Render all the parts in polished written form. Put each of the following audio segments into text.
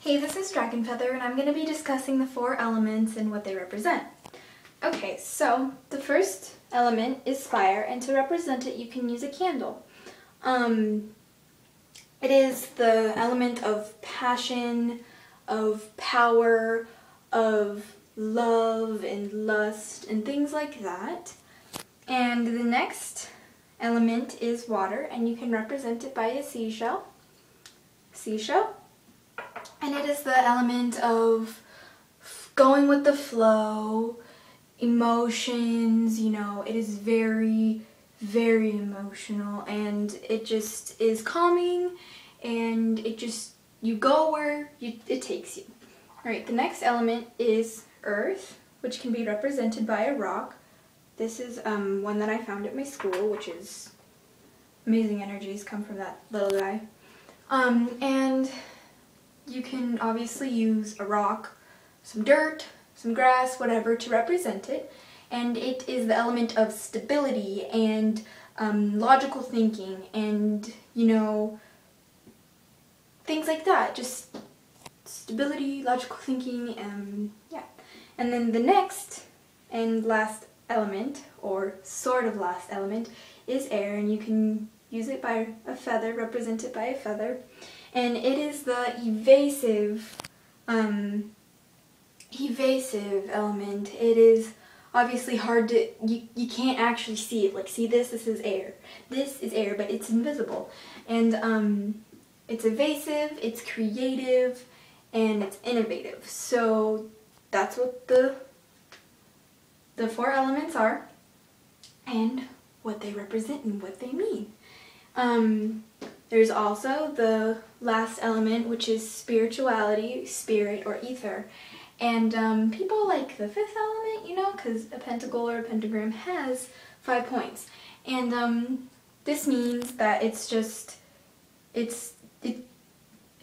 Hey, this is Dragonfeather, and I'm going to be discussing the 4 elements and what they represent. Okay, so the first element is fire, and to represent it you can use a candle. It is the element of passion, of power, of love and lust and things like that. And the next element is water, and you can represent it by a seashell. And it is the element of going with the flow, emotions, it is very, very emotional, and it just is calming, and you go where it takes you. Alright, the next element is earth, which can be represented by a rock. This is one that I found at my school, which is amazing energies come from that little guy. And you can obviously use a rock, some dirt, some grass, whatever, to represent it. And it is the element of stability and logical thinking and, things like that. Just stability, logical thinking, yeah. And then the next and last element, or sort of last element, is air, and you can use it by a feather, represented by a feather. And it is the evasive element. It is obviously hard to, you can't actually see it. Like, see this is air. This is air, but it's invisible. And it's evasive, it's creative, and it's innovative. So that's what the 4 elements are, and what they represent and what they mean. There's also the last element, which is spirituality, spirit, or ether. And people like the 5th element, because a pentacle or a pentagram has 5 points. And this means that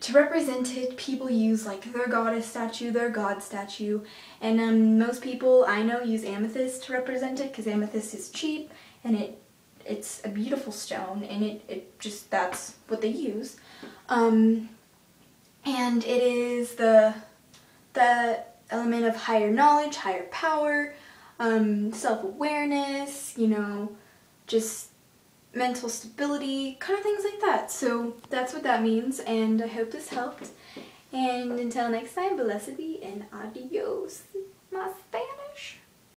to represent it, people use like their goddess statue, their god statue, and most people I know use amethyst to represent it, because amethyst is cheap and it's a beautiful stone, and that's what they use. And it is the element of higher knowledge, higher power, self-awareness, just mental stability, kind of things like that. So that's what that means, and I hope this helped. And until next time, blessed be and adios, my Spanish.